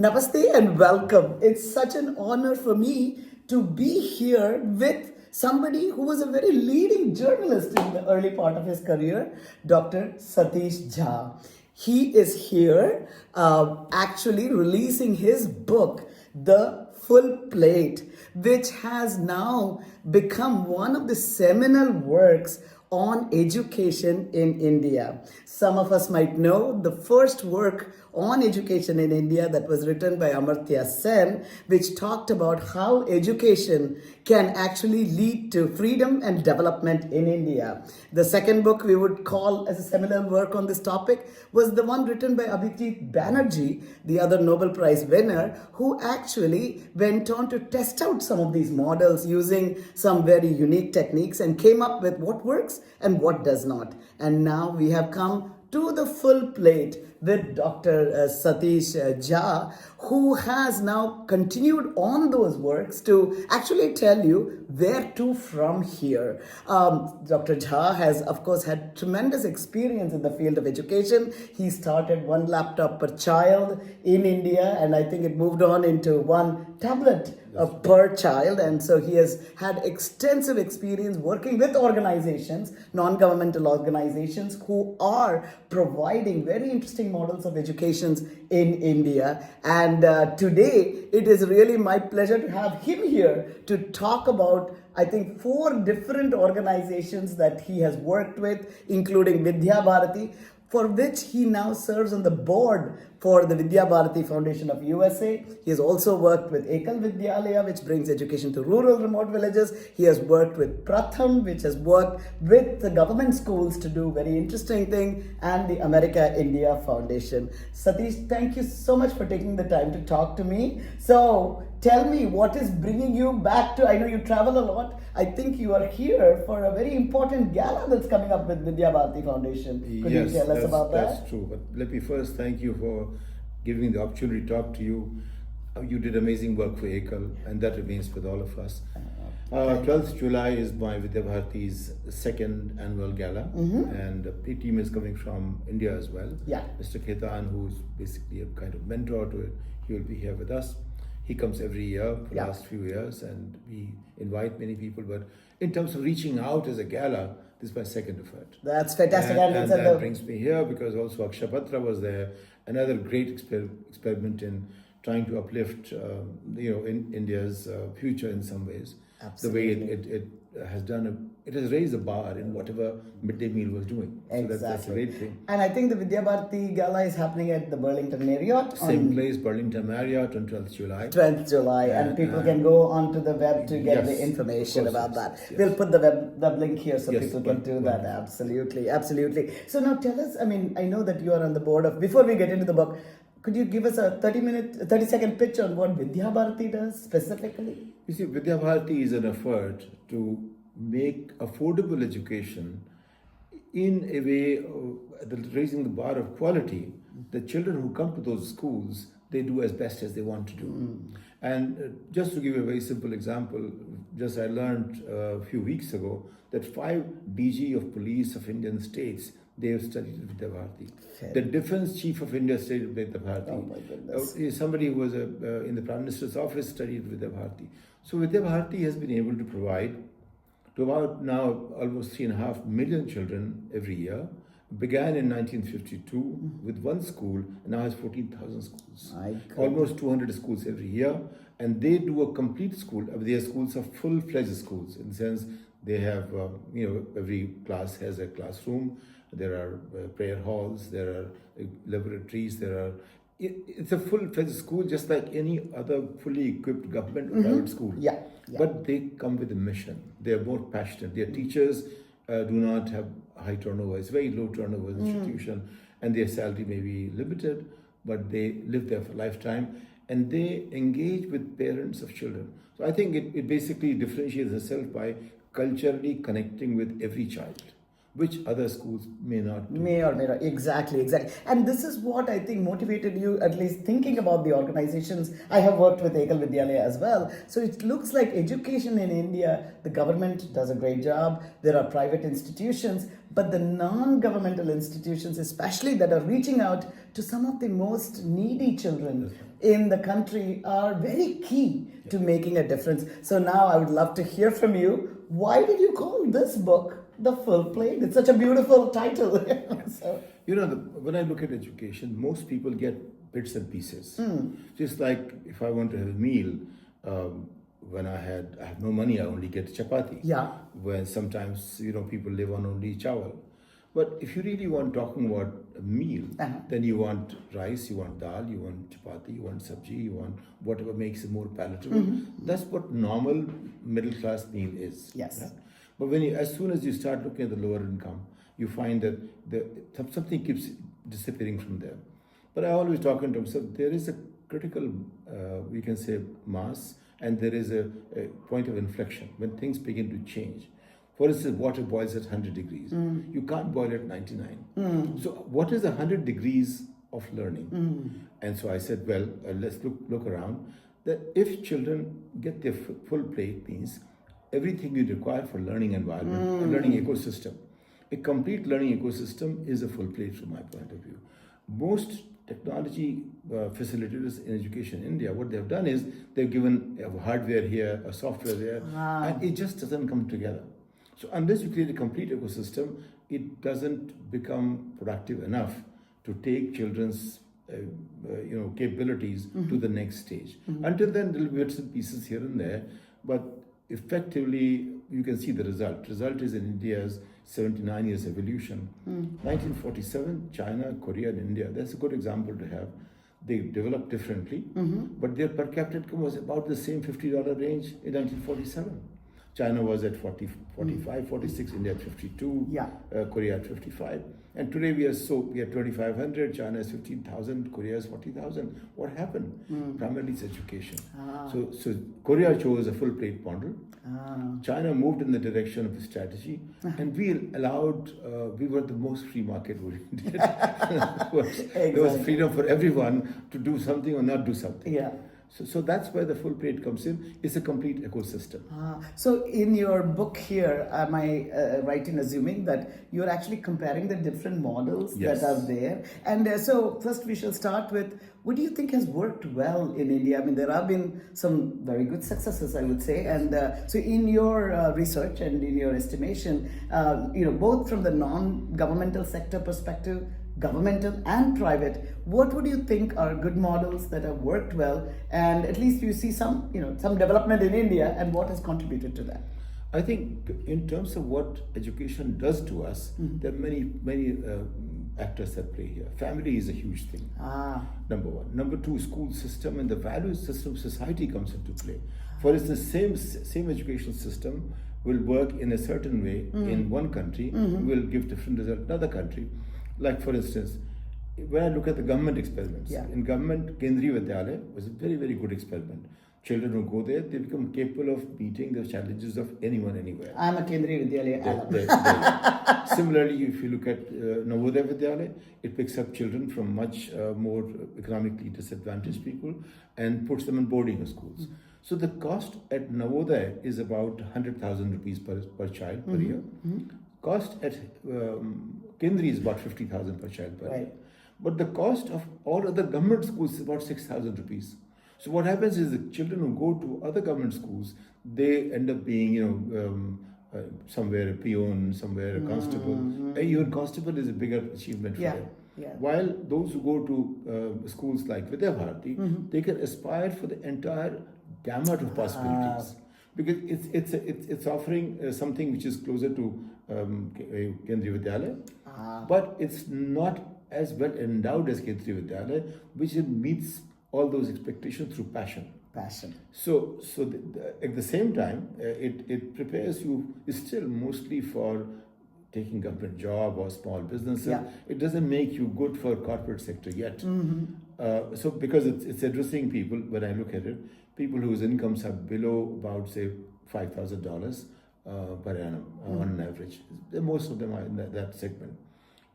Namaste and welcome. It's such an honor for me to be here with somebody who was a very leading journalist in the early part of his career, Dr. Satish Jha. He is here actually releasing his book, The Full Plate, which has now become one of the seminal works on education in India. Some of us might know the first work on education in India that was written by Amartya Sen, which talked about how education can actually lead to freedom and development in India. The second book we would call as a seminal work on this topic was the one written by Abhijit Banerjee, the other Nobel Prize winner, who actually went on to test out some of these models using some very unique techniques and came up with what works and what does not. And now we have come to the full plate with Dr. Satish Jha, who has now continued on those works to actually tell you where to from here. Dr. Jha has, of course, had tremendous experience in the field of education. He started one laptop per child in India, and I think it moved on into one tablet per child. And so he has had extensive experience working with organizations, non-governmental organizations, who are providing very interesting models of educations in India. And today, it is really my pleasure to have him here to talk about, I think, 4 different organizations that he has worked with, including Vidya Bharati, for which he now serves on the board for the Vidya Bharati Foundation of USA. He has also worked with Ekal Vidyalaya, which brings education to rural remote villages. He has worked with Pratham, which has worked with the government schools to do very interesting thing, and the America India Foundation. Satish, thank you so much for taking the time to talk to me. So tell me, what is bringing you back to, I know you travel a lot. I think you are here for a very important gala that's coming up with Vidya Bharati Foundation. Could you tell us about that? That's true. But let me first thank you for giving me the opportunity to talk to you. You did amazing work for Ekal, and that remains with all of us. 12th July is my Vidya Bharati's second annual gala, and the team is coming from India as well. Yeah. Mr. Ketan, who's basically a kind of mentor to it, he will be here with us. He comes every year for the last few years, and we invite many people. But in terms of reaching out as a gala, this is my second effort. That's fantastic. And that brings me here because also Akshapatra was there, another great experiment in trying to uplift, in India's future in some ways. Absolutely. The way it has done, it has raised the bar in whatever midday meal was doing. Exactly. So that's a great thing. And I think the Vidya Bharati Gala is happening at the Burlington Marriott. Same place, Burlington Marriott on 12th July. 12th July, and people can go onto the web to get the information about that. We'll put the web link here so people can do that. Absolutely, absolutely. So now tell us, I mean, I know that you are on the board of, before we get into the book, could you give us a 30-second pitch on what Vidya Bharati does specifically? You see, Vidya Bharati is an effort to make affordable education in a way raising the bar of quality. The children who come to those schools, they do as best as they want to do. And just to give you a very simple example, just I learned a few weeks ago that 5 DG of police of Indian states, they have studied Vidya Bharati. The defense chief of India studied Vidya Bharati. Oh my goodness. Somebody who was in the Prime Minister's office studied Vidya Bharati. So Vidya Bharati has been able to provide to about now almost 3.5 million children every year. Began in 1952 with one school, and now has 14,000 schools. Almost 200 schools every year, and they do a complete school. Their schools are full-fledged schools in the sense they have, every class has a classroom. There are prayer halls, there are laboratories, it's a full-fledged school just like any other fully equipped government or private school. But they come with a mission. They are more passionate. Their teachers do not have high turnover. It's very low turnover institution, and their salary may be limited, but they live there for a lifetime, and they engage with parents of children. So I think it basically differentiates itself by culturally connecting with every child. which other schools may not do. May or may not. Exactly, exactly. And this is what I think motivated you, at least thinking about the organizations. I have worked with Ekal Vidyalaya as well. So it looks like education in India, the government does a great job. There are private institutions, but the non-governmental institutions, especially that are reaching out to some of the most needy children in the country, are very key to making a difference. So now I would love to hear from you. Why did you call this book The Full Plate? It's such a beautiful title. So, When I look at education, most people get bits and pieces. Just like if I want to have a meal, when I have no money, I only get chapati. yeah. When sometimes people live on only chawal. But if you really want talking about a meal, then you want rice, you want dal, you want chapati, you want sabji, you want whatever makes it more palatable. That's what normal middle class meal is. Yes. Right? But as soon as you start looking at the lower income, you find that something keeps disappearing from there. But I always talk in terms of there is a critical, we can say, mass, and there is a point of inflection when things begin to change. For instance, water boils at 100 degrees. You can't boil at 99. So what is the 100 degrees of learning? And so I said, well, let's look around. That if children get their full plate, means everything you require for learning environment, a learning ecosystem. A complete learning ecosystem is a full plate from my point of view. Most technology facilitators in education in India, what they've done is they've given a hardware here, a software there, and it just doesn't come together. So unless you create a complete ecosystem, it doesn't become productive enough to take children's capabilities to the next stage. Until then, there will be bits and pieces here and there, but effectively, you can see the result. Result is in India's 79 years evolution. 1947, China, Korea, and India. That's a good example to have. They developed differently, but their per capita income was about the same $50 range in 1947. China was at 45, 46, India at 52, Korea at 55. And today we are 2,500, China is 15,000, Korea is 40,000. What happened? Primarily it's education. So Korea chose a full plate model. China moved in the direction of the strategy, and we were the most free market oriented. There was freedom for everyone to do something or not do something. Yeah. So that's where the full plate comes in. It's a complete ecosystem. So in your book here, am I right in assuming that you're actually comparing the different models that are there? And so first we shall start with, what do you think has worked well in India? I mean, there have been some very good successes, I would say. And so in your research and in your estimation, both from the non-governmental sector perspective, governmental and private, what would you think are good models that have worked well, and at least you see some development in India, and what has contributed to that? I think in terms of what education does to us, there are many actors that play here. Family is a huge thing. Number one. Number two, school system and the value system of society comes into play. For instance, same education system will work in a certain way in one country, will give different result in another country. Like for instance, when I look at the government experiments, in government, Kendriya Vidyalaya was a very, very good experiment. Children who go there, they become capable of meeting the challenges of anyone, anywhere. I'm a Kendriya Vidyalaya alum. Similarly, if you look at Navodaya Vidyalaya, it picks up children from much more economically disadvantaged people and puts them in boarding schools. So the cost at Navodaya is about 100,000 rupees per child per year. Cost at Kendriya is about 50,000 per child per year. But the cost of all other government schools is about 6,000 rupees. So what happens is the children who go to other government schools, they end up being, somewhere a peon, somewhere a constable. Even constable is a bigger achievement for them. While those who go to schools like Vidya Bharati, they can aspire for the entire gamut of possibilities. Because it's offering something which is closer to Kendriya Vidyalaya, but it's not as well endowed as Kendriya Vidyalaya, which meets all those expectations through passion. So at the same time, it prepares you still mostly for taking government job or small businesses. It doesn't make you good for corporate sector yet. So because it's addressing people, when I look at it, people whose incomes are below about say $5,000 per annum on an average. Most of them are in that segment.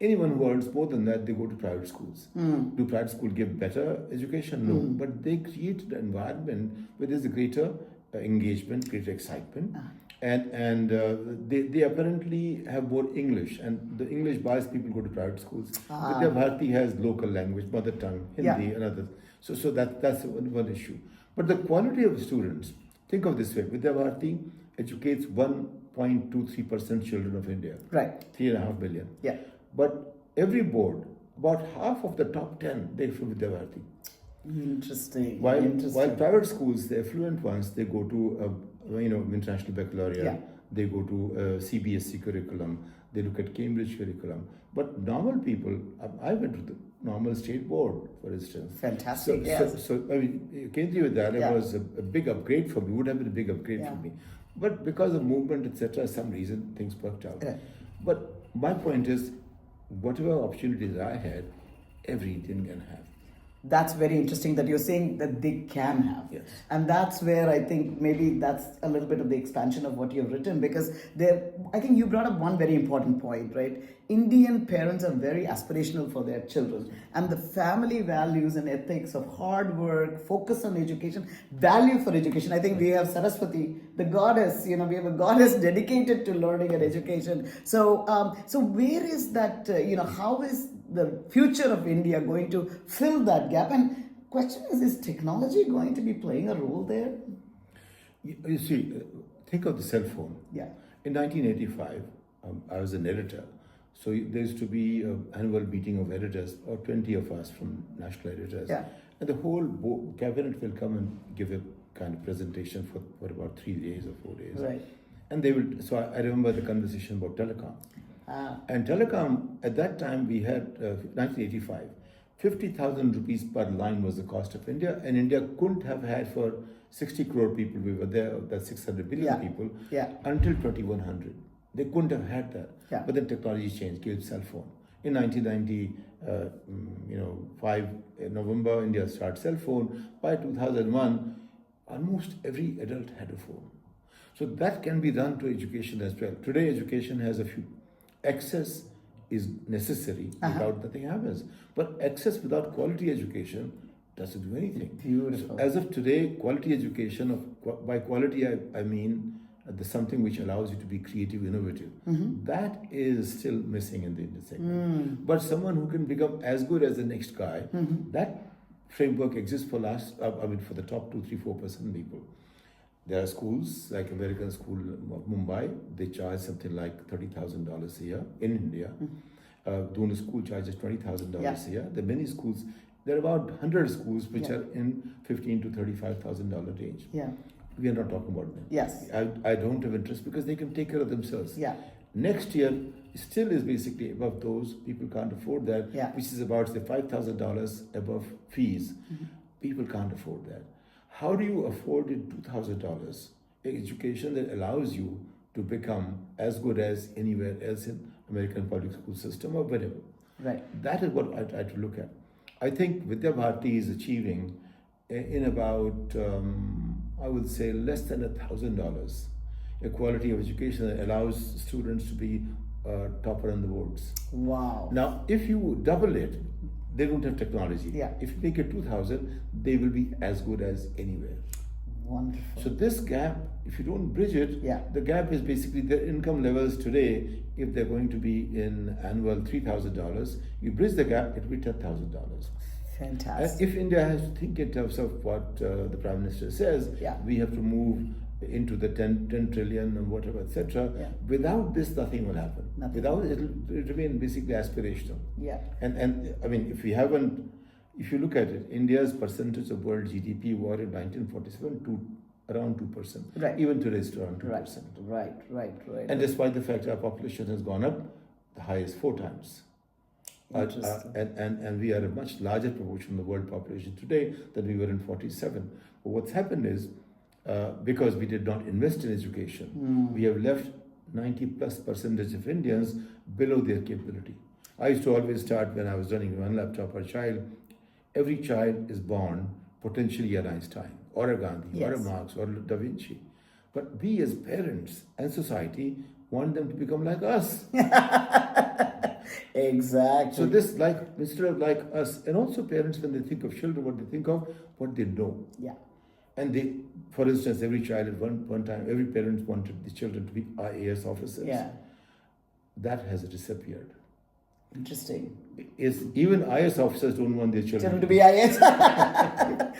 Anyone who earns more than that, they go to private schools. Do private schools give better education? No. But they create an environment where there's a greater engagement, greater excitement. And they apparently have more English, and the English biased people go to private schools. Vidya Bharati has local language, mother tongue, Hindi, and others. So that's one issue. But the quality of students, think of this way: Vidya Bharati educates 1.23% children of India. Right. 3.5 billion. Yeah. But every board, about half of the top 10, they're from Vidya Bharati. Interesting. While private schools, the affluent ones, they go to international baccalaureate. Yeah. They go to CBSE curriculum. They look at Cambridge curriculum. But normal people, I went to the normal state board, for instance. Fantastic. So, Yes. so I mean, Kendriya Vidyalaya was a big upgrade for me. Would have been a big upgrade for me. But because of movement, etc., some reason things worked out. Right. But my point is, whatever opportunities I had, every Indian can have. That's very interesting that you're saying that they can have. Yes. And that's where I think maybe that's a little bit of the expansion of what you've written, because I think you brought up one very important point, right? Indian parents are very aspirational for their children, and the family values and ethics of hard work, focus on education, value for education. I think we have Saraswati, the goddess, we have a goddess dedicated to learning and education. So where is that, how is the future of India going to fill that gap? And question is technology going to be playing a role there? You see, think of the cell phone. Yeah. In 1985, I was an editor. So there used to be an annual meeting of editors, or 20 of us from national editors. Yeah. And the whole cabinet will come and give a kind of presentation for about 3 days or 4 days. Right. And they will, so I remember the conversation about telecom. And telecom, at that time we had, 1985, 50,000 rupees per line was the cost of India, and India couldn't have had for 60 crore people, we were there, that's 600 billion people, until 2100. They couldn't have had that. Yeah. But then technology changed, gave cell phone. In 1995, November, India started cell phone. By 2001, almost every adult had a phone. So that can be done to education as well. Today, education has a few. Access is necessary, without nothing happens. But access without quality education doesn't do anything. Beautiful. So as of today, quality education, by quality I mean there's something which allows you to be creative, innovative. That is still missing in the Indian segment. But someone who can become as good as the next guy, that framework exists for for the top 2, 3, 4% people. There are schools like American School of Mumbai. They charge something like $30,000 a year in India. Duna School charges $20,000 a year. There are many schools. There are about 100 schools which are in $15,000 to $35,000 range. Yeah. We are not talking about them. Yes. I don't have interest because they can take care of themselves. Yeah. Next year still is basically above those. People can't afford that, which is about say $5,000 above fees. People can't afford that. How do you afford it $2,000? Education that allows you to become as good as anywhere else in American public school system or whatever. Right. That is what I try to look at. I think Vidya Bharati is achieving in about, I would say, less than $1,000 a quality of education that allows students to be topper on the boards. Wow. Now, if you double it, they don't have technology. Yeah. If you make it 2,000, they will be as good as anywhere. Wonderful. So this gap, if you don't bridge it, the gap is basically their income levels today. If they're going to be in annual $3,000, you bridge the gap, it will be $10,000. Fantastic. If India has to think in terms of what the Prime Minister says, we have to move into the 10 trillion and whatever, etc. Without this, nothing will happen. Without it, will remain basically aspirational. Yeah. And I mean, if you look at it, India's percentage of world GDP was in 1947 to around 2%. Right. Even today it's around 2%. Right. And despite the fact our population has gone up, the highest 4 times. And we are a much larger proportion of the world population today than we were in 47. But what's happened is, because we did not invest in education, we have left 90+% of Indians below their capability. I used to always start when I was running one laptop per child. Every child is born potentially an Einstein or a Gandhi or a Marx or Da Vinci. But we as parents and society want them to become like us. Exactly. So this like instead of like us, and also parents when they think of children, what they think of, what they know. Yeah. And they, for instance, every child at one time, every parent wanted the children to be IAS officers. Yeah. That has disappeared. Interesting. Is even IAS officers don't want their children To be IAS.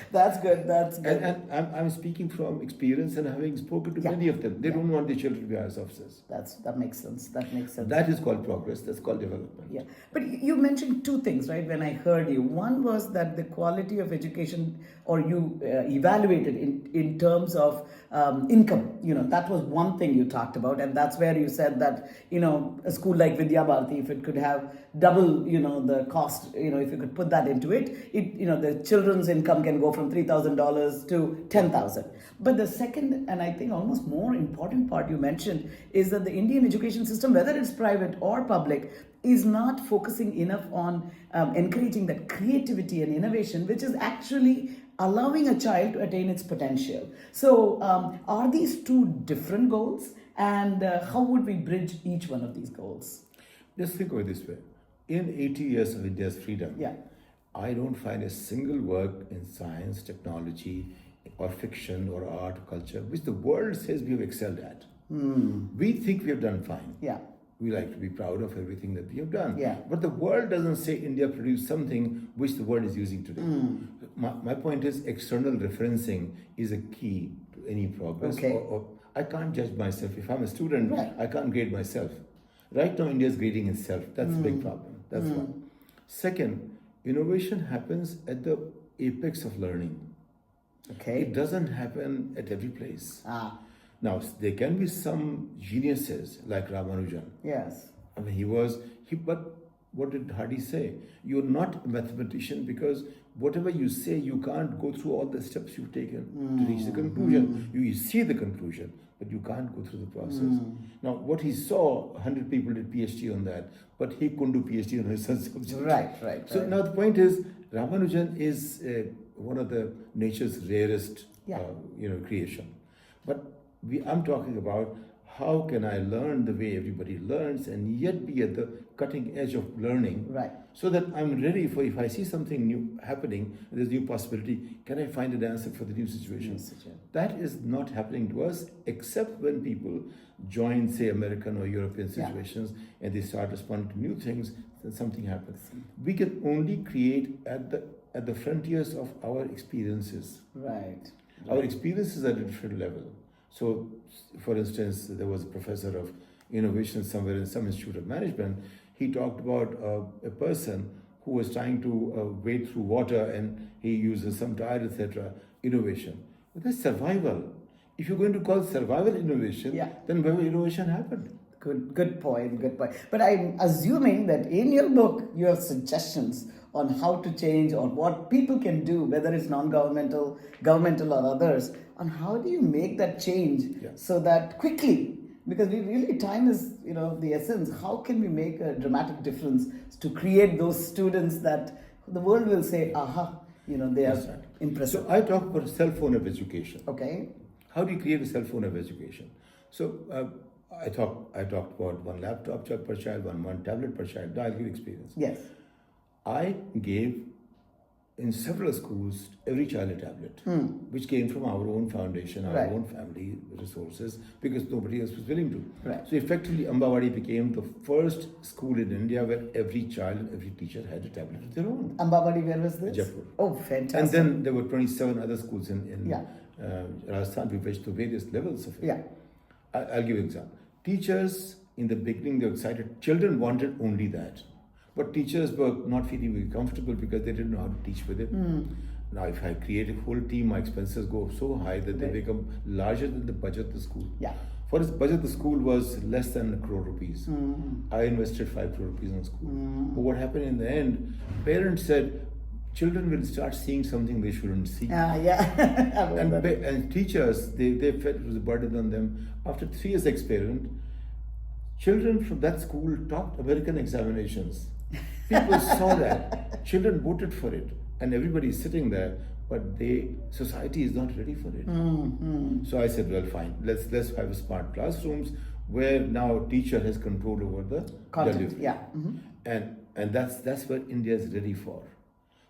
That's good. That's good. And I'm speaking from experience and having spoken to Yeah. many of them. They Yeah. don't want their children to be IAS officers. That makes sense. That makes sense. That is called progress. That's called development. Yeah, but you mentioned two things, right? When I heard you, one was that the quality of education, or you evaluated in terms of income. That was one thing you talked about, and that's where you said that a school like Vidya Bharati, if it could have double the cost, if you could put that into it, the children's income can go from $3,000 to $10,000. But the second, and I think almost more important part you mentioned, is that the Indian education system, whether it's private or public, is not focusing enough on encouraging that creativity and innovation, which is actually allowing a child to attain its potential. So are these two different goals, and how would we bridge each one of these goals? Just think of it this way. In 80 years of India's freedom, Yeah. I don't find a single work in science, technology, or fiction, or art, or culture, which the world says we have excelled at. We think we have done fine. Yeah. We like to be proud of everything that we have done. Yeah. But the world doesn't say India produced something which the world is using today. My point is external referencing is a key to any progress. Okay. Or I can't judge myself. If I'm a student, Right. I can't grade myself. Right now, India is grading itself. That's a big problem. That's one. Second, innovation happens at the apex of learning. Okay. It doesn't happen at every place. Ah. Now, there can be some geniuses like Ramanujan. Yes. I mean, but what did Hardy say? You're not a mathematician because whatever you say, you can't go through all the steps you've taken to reach the conclusion. You see the conclusion, but you can't go through the process. Now, what he saw, 100 people did PhD on that, but he couldn't do PhD on his subject. Right. So now the point is, Ramanujan is one of the nature's rarest, Yeah. creation. But I'm talking about how can I learn the way everybody learns and yet be at the cutting edge of learning, Right. so that I'm ready for if I see something new happening, there's new possibility, can I find an answer for the new situation? That is not happening to us except when people join, say, American or European Yeah. situations and they start responding to new things, then something happens. We can only create at the frontiers of our experiences. Right. Our experiences are at a different level. So, for instance, there was a professor of innovation somewhere in some institute of management. He talked about a person who was trying to wade through water and he uses some tire, etc. Innovation. But that's survival. If you're going to call survival innovation, Yeah. then where will innovation happen? Good point. But I'm assuming that in your book, you have suggestions on how to change or what people can do, whether it's non-governmental, governmental or others, on how do you make that change so that quickly, because time is, the essence. How can we make a dramatic difference to create those students that the world will say, aha, they are impressive. So I talk about a cell phone of education. Okay. How do you create a cell phone of education? So I talked about one laptop per child, one tablet per child. I'll give experience. Yes. I gave in several schools every child a tablet, which came from our own foundation, our Right. own family resources, because nobody else was willing to. Right. So effectively, Ambawadi became the first school in India where every child and every teacher had a tablet of their own. Ambawadi, where was this? Jaipur. Oh, fantastic. And then there were 27 other schools in Yeah. Rajasthan, we reached to various levels of it. Yeah. I'll give you an example. Teachers, in the beginning, they were excited. Children wanted only that. But teachers were not feeling very comfortable because they didn't know how to teach with it. Now, if I create a whole team, my expenses go so high that they become larger than the budget of the school. Yeah. For its budget, the school was less than 1 crore rupees. I invested 5 crore rupees in school. But what happened in the end, parents said, children will start seeing something they shouldn't see. Yeah. And teachers, they felt it was a burden on them. After 3 years experiment, children from that school topped American examinations. People saw that. Children voted for it. And everybody is sitting there. but society is not ready for it. So I said, well, fine, let's have smart classrooms where now teacher has control over the Content, delivery. yeah. And that's what India is ready for.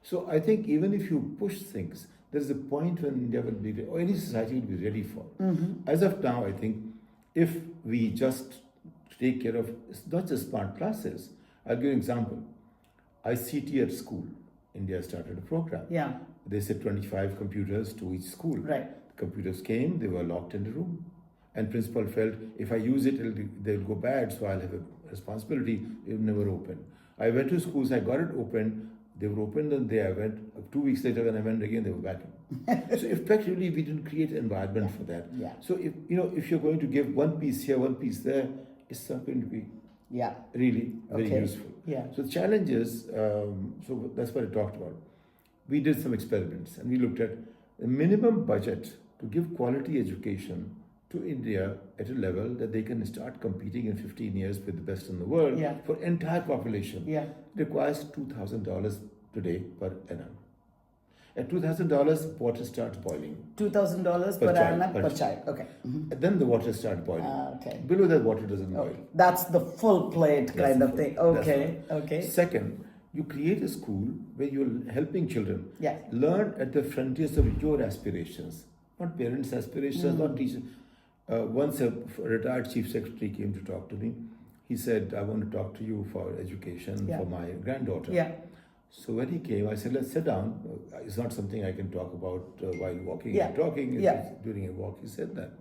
So I think even if you push things, there is a point when India will be, or any society will be ready for. As of now, I think if we just take care of, it's not just smart classes. I'll give you an example. ICT at school. India started a program. Yeah. They said 25 computers to each school. Right. Computers came, they were locked in the room. And principal felt, if I use it, they'll go bad, so I'll have a responsibility. It will never open. I went to schools, I got it open. They were opened the day I went. 2 weeks later, when I went again, they were back. So effectively, we didn't create an environment for that. Yeah. So if you're going to give one piece here, one piece there, it's not going to be really very useful. Yeah. So the challenge is, so that's what I talked about. We did some experiments and we looked at the minimum budget to give quality education to India at a level that they can start competing in 15 years with the best in the world for entire population. Yeah. Requires $2,000 today per annum. At $2,000, water starts boiling. $2,000 per annum per child. Okay. And then the water starts boiling. Okay. Below that, water doesn't boil. That's the full plate kind of thing. Okay. Okay. Second, you create a school where you're helping children learn at the frontiers of your aspirations, not parents' aspirations, not teachers. Once a retired chief secretary came to talk to me. He said, I want to talk to you for education for my granddaughter. Yeah. So when he came, I said, let's sit down. It's not something I can talk about while walking and talking. During a walk, he said that.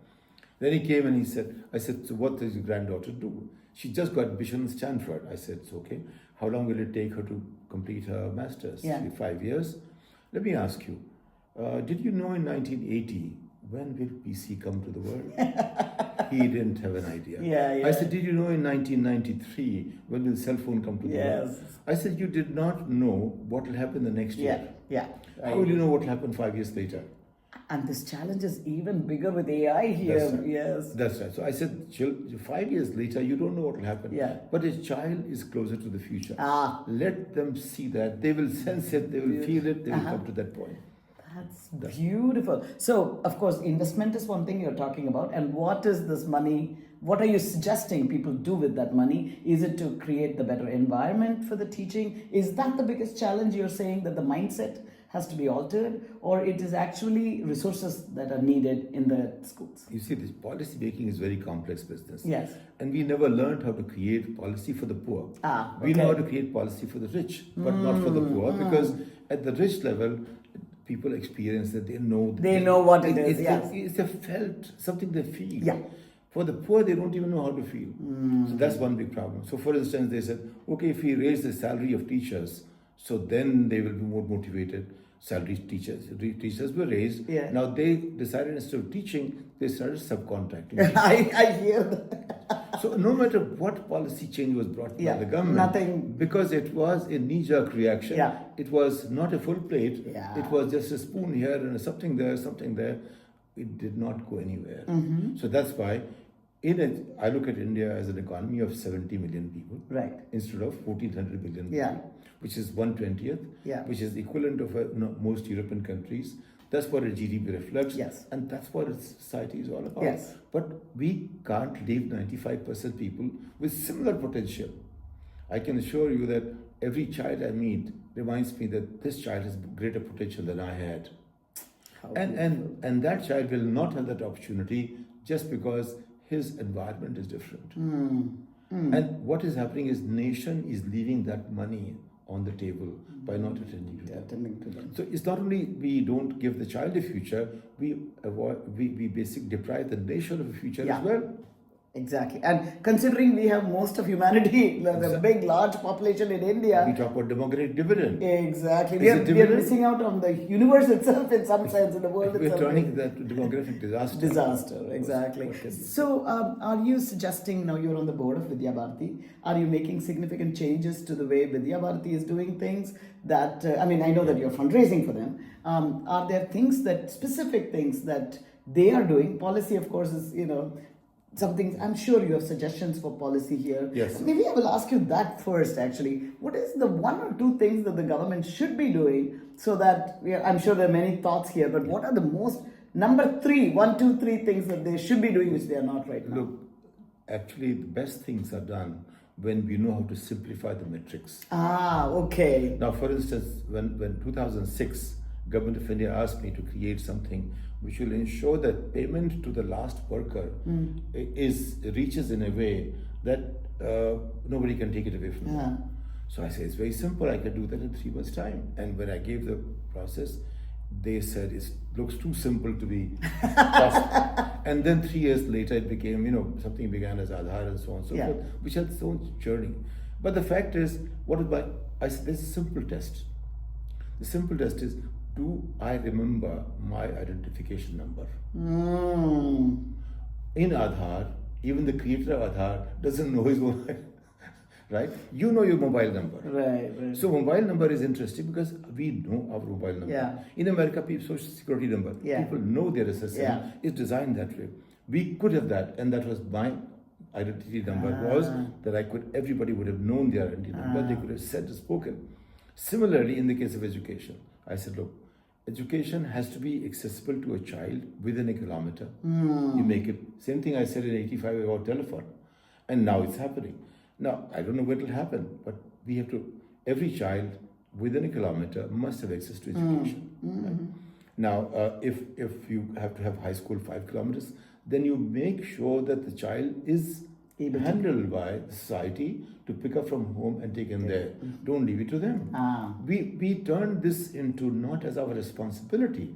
Then he came and he said, I said, so what does your granddaughter do? She just got admission in Stanford. I said, it's okay. How long will it take her to complete her master's? 5 years. Let me ask you, did you know in 1980, when will PC come to the world? He didn't have an idea. I said, did you know in 1993, when will cell phone come to the world? I said, you did not know what will happen the next year. How will you know what will happen 5 years later? And this challenge is even bigger with AI here. That's right. Yes. That's right. So I said, 5 years later, you don't know what will happen. But a child is closer to the future. Let them see that. They will sense it. They will feel it. They will come to that point. That's beautiful. So, of course, investment is one thing you're talking about. And what is this money? What are you suggesting people do with that money? Is it to create the better environment for the teaching? Is that the biggest challenge? You're saying that the mindset has to be altered, or it is actually resources that are needed in the schools? You see, this policy making is very complex business. Yes. And we never learned how to create policy for the poor. We know how to create policy for the rich, but not for the poor, because at the rich level, people experience that they know. They know what it is. It's a felt, something they feel. For the poor, they don't even know how to feel. So that's one big problem. So for instance, they said, okay, if we raise the salary of teachers, so then they will be more motivated. Salary teachers were raised. Now they decided instead of teaching, they started subcontracting. I hear that. So no matter what policy change was brought by the government, because it was a knee-jerk reaction, it was not a full plate, it was just a spoon here and something there, it did not go anywhere. So that's why I look at India as an economy of 70 million people, instead of 1,400 million people, which is 1/20th, which is equivalent of most European countries. That's what a GDP reflects, and that's what a society is all about. But we can't leave 95% people with similar potential. I can assure you that every child I meet reminds me that this child has greater potential than I had. And that child will not have that opportunity just because his environment is different. And what is happening is nation is leaving that money on the table by not attending to them. So it's not only we don't give the child a future, we basically deprive the nation of a future as well. Exactly. And considering we have most of humanity, the big, large population in India. We talk about demographic dividend. Exactly. We are missing out on the universe itself in some sense, in the world itself. We're turning that to demographic disaster. Disaster, exactly. So, are you suggesting, now you're on the board of Vidya Bharati, are you making significant changes to the way Vidya Bharati is doing things? That, I know that you're fundraising for them. Are there specific things that they are doing? Policy, of course, is, something. I'm sure you have suggestions for policy here. Yes. Maybe I will ask you that first, actually. What is the one or two things that the government should be doing so that I'm sure there are many thoughts here, but what are the most number three, 1, 2, 3 things that they should be doing which they are not right now? Look, actually, the best things are done when we know how to simplify the metrics. Okay. Now, for instance, when 2006, Government of India asked me to create something which will ensure that payment to the last worker reaches in a way that nobody can take it away from them. So I say, it's very simple, I can do that in 3 months' time. And when I gave the process, they said it looks too simple to be possible. And then 3 years later, it became, something began as Aadhaar and so on and so forth, which had its own journey. But the fact is, I said, there's a simple test. The simple test is, do I remember my identification number? In Aadhaar, even the creator of Aadhaar doesn't know his own, right? You know your mobile number. Right. So mobile number is interesting because we know our mobile number. Yeah. In America, people social security number. Yeah. People know their SSN is designed that way. We could have that, and that was my identity number was that everybody would have known their identity number. They could have said and spoken. Similarly, in the case of education, I said, look, education has to be accessible to a child within a kilometer. You make it. Same thing I said in 85 about telephone. And now it's happening. Now, I don't know when it will happen, but we have to, every child within a kilometer must have access to education. Right? Now, if you have to have high school 5 kilometers, then you make sure that the child is handled by the society to pick up from home and taken there. Don't leave it to them. We turn this into not as our responsibility,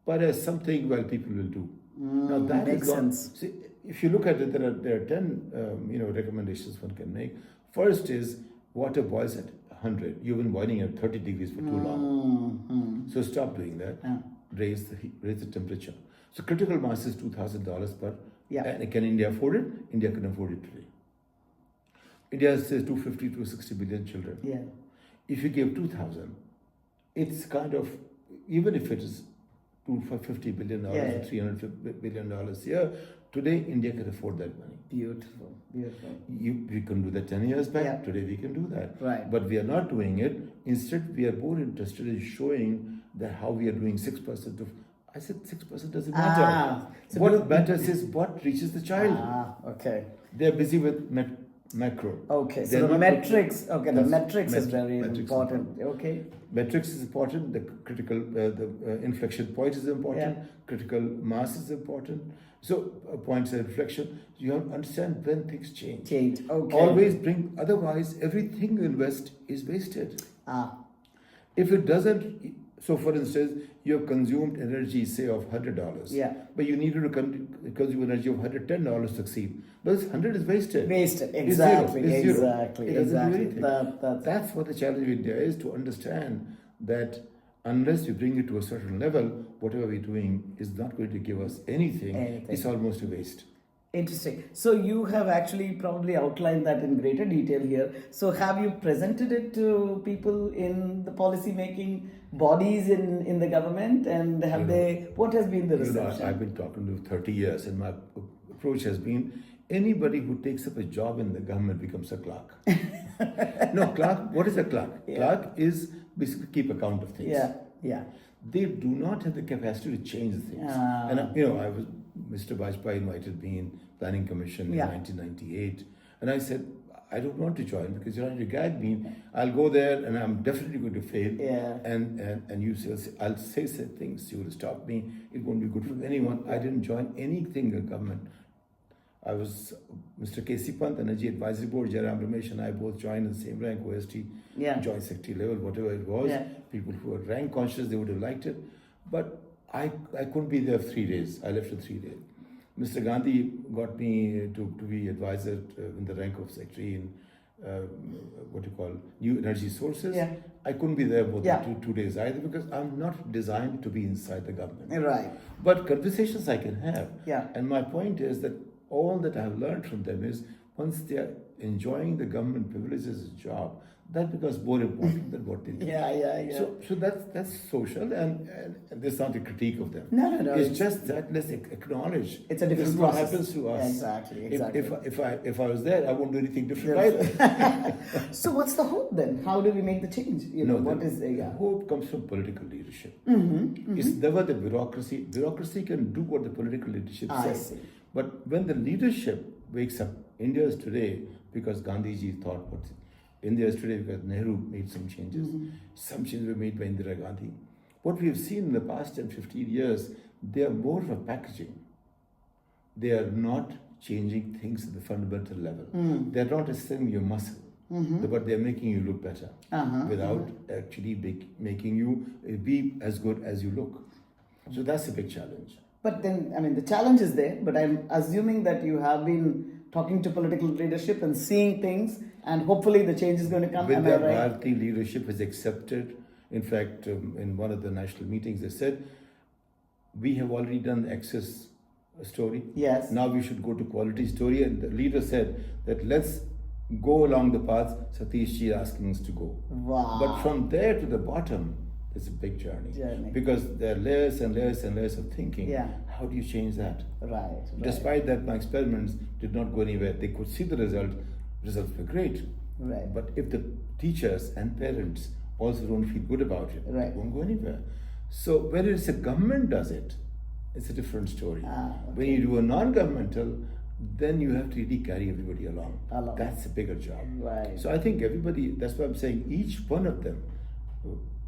but as something people will do. Now that makes sense. See, if you look at it, there are 10 recommendations one can make. First is water boils at 100. You've been boiling at 30 degrees for too long. So stop doing that. Raise the temperature. So critical mass is $2,000 per. And can India afford it? India can afford it today. India has 250 to 60 billion children. Yeah. If you give 2,000, it's kind of, even if it is $250 billion or $300 billion a year, today India can afford that money. Beautiful. We can do that 10 years back. Today we can do that. Right. But we are not doing it. Instead, we are more interested in showing that how we are doing 6% of. I said 6% doesn't matter. So what matters is what reaches the child. Okay. They're busy with macro. Okay, They're so the not metrics. looking- Okay, the metrics is very metrics important. Okay. Metrics is important. The critical, inflection point is important. Critical mass is important. So points of inflection. You have to understand when things change. Okay. Always bring. Otherwise, everything you invest is wasted. If it doesn't. So, for instance, you have consumed energy, say, of $100. But you needed to consume energy of $110 to succeed. But this 100 is wasted. Exactly. It's zero. Exactly. It doesn't do Exactly. anything. That's what the challenge of India is, to understand that unless we bring it to a certain level, whatever we're doing is not going to give us anything. It's almost a waste. Interesting. So you have actually probably outlined that in greater detail here. So have you presented it to people in the policy making bodies in the government, and what has been the reception? I've been talking to 30 years, and my approach has been anybody who takes up a job in the government becomes a clerk. No, clerk, what is a clerk? Clerk is basically keep account of things. They do not have the capacity to change things. And I was, Mr. Bajpai invited me in Planning Commission in 1998, and I said, I don't want to join because you're trying to guide me. I'll go there and I'm definitely going to fail. And you say, I'll say things, you will stop me. It won't be good for anyone. I didn't join anything in government. I was Mr. K.C. Pant, Energy Advisory Board, Jairam Ramesh and I both joined in the same rank, OST, joint secretary level, whatever it was. People who were rank conscious, they would have liked it. But I couldn't be there 3 days. I left in 3 days. Mr. Gandhi got me to be advisor in the rank of secretary in new energy sources. I couldn't be there more than 2 days either because I'm not designed to be inside the government. Right. But conversations I can have. And my point is that all that I've learned from them is once they are enjoying the government privileges as a job, that becomes more important than what they do. Yeah. So that's social, and there's not a critique of them. No. It's just that let's acknowledge It's a different this is what process. happens to us. Exactly. If I was there, I wouldn't do anything different either. So what's the hope then? How do we make the change? What is the yeah. hope comes from political leadership. Mm-hmm. It's never the bureaucracy. Bureaucracy can do what the political leadership I says. see. But when the leadership wakes up, India is today because Gandhiji thought what India is today because Nehru made some changes. Mm-hmm. Some changes were made by Indira Gandhi. What we have seen in the past 10, 15 years, they are more of a packaging. They are not changing things at the fundamental level. They're not extending your muscle, but they're making you look better without actually making you be as good as you look. So that's a big challenge. But then, I mean, the challenge is there, but I'm assuming that you have been talking to political leadership and seeing things, and hopefully the change is going to come. With the Bharati leadership has accepted, in fact, in one of the national meetings, they said, we have already done the access story. Yes. Now we should go to quality story. And the leader said that let's go along the path Satish Jha is asking us to go. Wow. But from there to the bottom, it's a big journey. Because there are layers and layers and layers of thinking. Yeah. How do you change that? Right. Despite that, my experiments did not go anywhere. They could see the result. Results were great. Right. But if the teachers and parents also don't feel good about it, Right. it won't go anywhere. So whether it's a government does it, it's a different story. When you do a non-governmental, then you have to really carry everybody along. That's a bigger job. Right. So I think everybody, that's why I'm saying each one of them,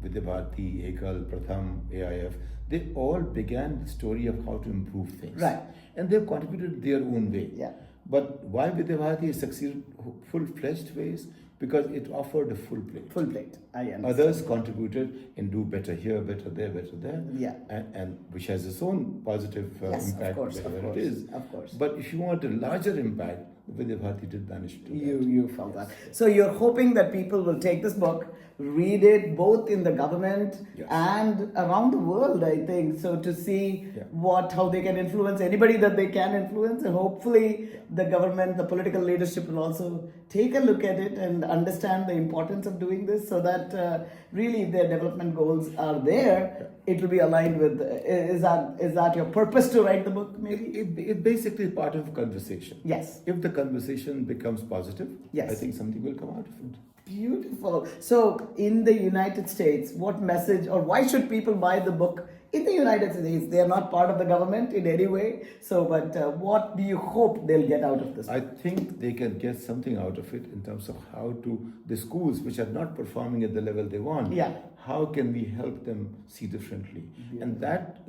Vidya Bharati, Ekal, Pratham, AIF, they all began the story of how to improve things. Right. And they've contributed their own way. Yeah. But why Vidya Bharati succeeded full-fledged ways? Because it offered a full plate. Full plate. I understand. Others contributed and do better here, better there, better there. Yeah. And which has its own positive impact wherever it is. Of course. But if you want a larger impact, Vidya Bharati did manage to do that. You felt that. So you're hoping that people will take this book, read it both in the government and around the world, I think, so to see how they can influence anybody that they can influence, and hopefully the government, the political leadership will also take a look at it and understand the importance of doing this, so that really if their development goals are there, it will be aligned with, is that your purpose to write the book, maybe? It basically is part of a conversation. Yes. If the conversation becomes positive, Yes. I think something will come out of it. Beautiful. So, in the United States, what message or why should people buy the book in the United States? They are not part of the government in any way. So, but what do you hope they'll get out of this? I think they can get something out of it in terms of how to, the schools which are not performing at the level they want, how can we help them see differently? And that,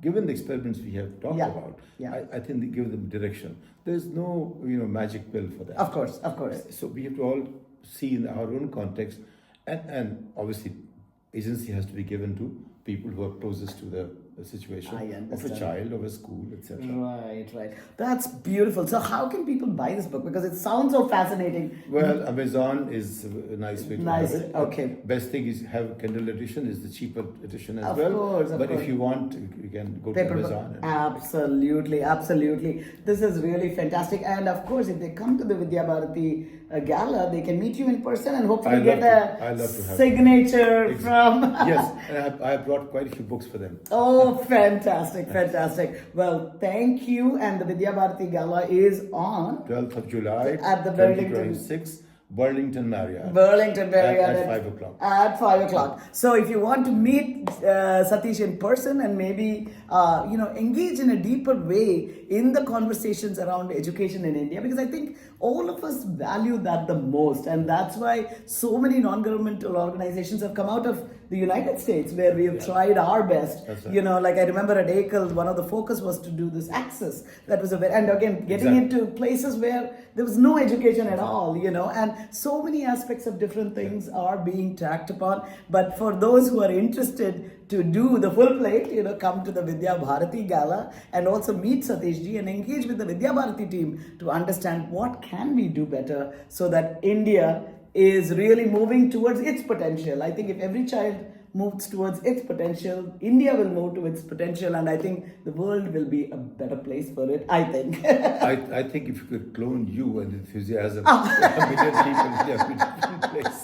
given the experiments we have talked about, I think they give them direction. There's no magic pill for that. Of course. So we have to all see in our own context, and obviously agency has to be given to people who are closest to the situation of a child, of a school, etc. Right. That's beautiful. So how can people buy this book? Because it sounds so fascinating. Well, Amazon is a nice way to have it. Okay. Best thing is have Kindle edition, is the cheaper edition as Of well. course, but if you want, you can go to Amazon. Absolutely. This is really fantastic. And of course, if they come to the Vidya Bharati gala, they can meet you in person and hopefully get a signature from... Yes, and I brought quite a few books for them. Oh, fantastic. Well, thank you. And the Vidya Bharati gala is on 12th of July at the 2026, Burlington Marriott. At 5 o'clock. At 5 o'clock. So if you want to meet Satish in person and maybe engage in a deeper way in the conversations around education in India, because I think all of us value that the most, and that's why so many non-governmental organizations have come out of the United States, where we have tried our best. That's right. Like I remember at Ekal, one of the focus was to do this access. That was and again, getting into places where there was no education at all, and so many aspects of different things are being tacked upon. But for those who are interested to do the full plate, come to the Vidya Bharati Gala and also meet Satish Ji and engage with the Vidya Bharati team to understand what can we do better so that India is really moving towards its potential. I think if every child moves towards its potential, India will move to its potential, and I think the world will be a better place for it, I think. I think if you could clone you and enthusiasm, a million people would have been a different place.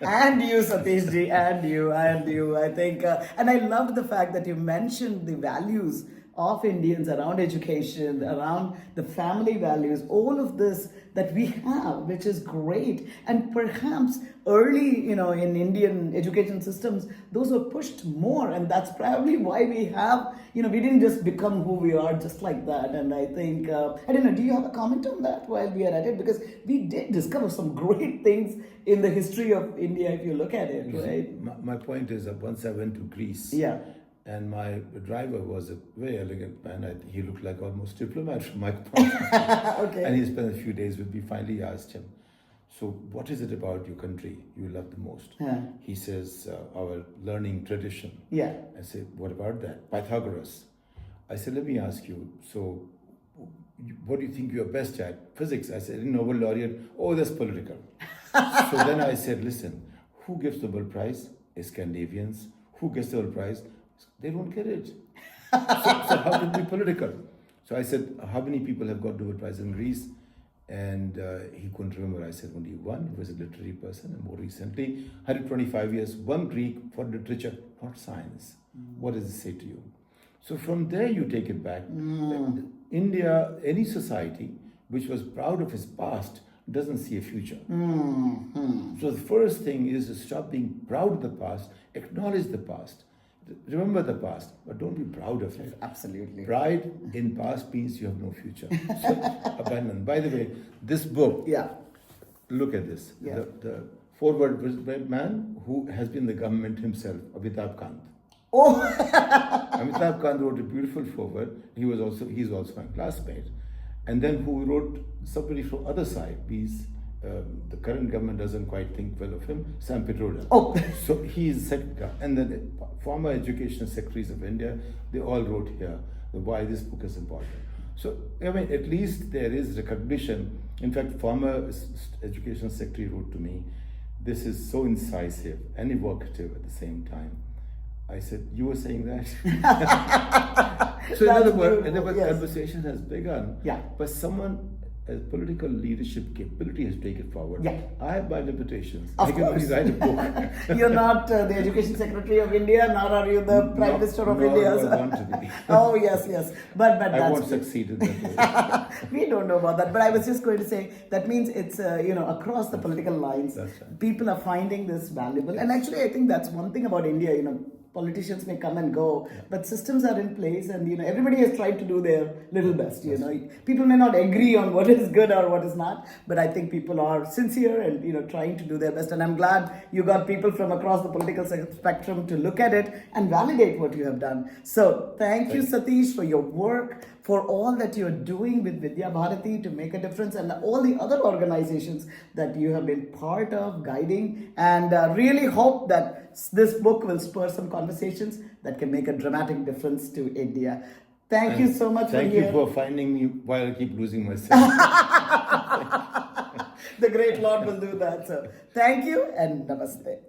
And you, Satish Ji, and you. I think, and I loved the fact that you mentioned the values of Indians around education, around the family values, all of this that we have, which is great. And perhaps early, in Indian education systems, those were pushed more, and that's probably why we have, we didn't just become who we are just like that. And I think, I don't know, do you have a comment on that while we are at it? Because we did discover some great things in the history of India, if you look at it, right? My point is that once I went to Greece, Yeah. and my driver was a very elegant man. He looked like almost diplomat from my point of view. Okay. And he spent a few days with me. Finally, I asked him, so what is it about your country you love the most? Yeah. He says, our learning tradition. Yeah. I said, what about that? Pythagoras. I said, let me ask you, so what do you think you're best at? Physics. I said, Nobel laureate. Oh, that's political. So then I said, listen, who gives Nobel Prize? Scandinavians. Who gets Nobel Prize? They don't get it. So how can it be political? So I said, how many people have got Nobel Prize in Greece? And he couldn't remember. I said, only one. He was a literary person. And more recently, 125 years, one Greek for literature, not science. What does it say to you? So from there, you take it back. India, any society which was proud of its past, doesn't see a future. So the first thing is to stop being proud of the past, acknowledge the past. Remember the past, but don't be proud of it. Absolutely. Pride in past means you have no future. So abandon. By the way, this book, Yeah. look at this. Yeah. The forward was by a man who has been the government himself, Amitabh Kant. Oh, Amitabh Kant wrote a beautiful forward. He's also my classmate. And then who wrote somebody from other side, the current government doesn't quite think well of him, Sam Pitroda. Oh. So he's second guy. And then the former education secretaries of India, they all wrote here why this book is important. So, I mean, at least there is recognition. In fact, former education secretary wrote to me, this is so incisive and evocative at the same time. I said, you were saying that? So in other words, yes. conversation has begun. Yeah. But someone as political leadership capability has taken it forward. Yeah. I have my limitations. Of I can only course. write a book. You're not the Education Secretary of India, nor are you the Prime Minister of India. No, I want to be. Oh, yes. But I that's won't succeed in that way. we don't know about that, but I was just going to say that means it's across the political lines. That's right. People are finding this valuable, and actually, I think that's one thing about India. Politicians may come and go, but systems are in place, and everybody has tried to do their little best. People may not agree on what is good or what is not, but I think people are sincere and trying to do their best. And I'm glad you got people from across the political spectrum to look at it and validate what you have done. So thank you, Satish, for your work, for all that you're doing with Vidya Bharati to make a difference, and all the other organizations that you have been part of, guiding, and really hope that this book will spur some conversations that can make a dramatic difference to India. Thank you so much Thank for you for finding me while I keep losing myself. The great Lord will do that. So thank you and namaste.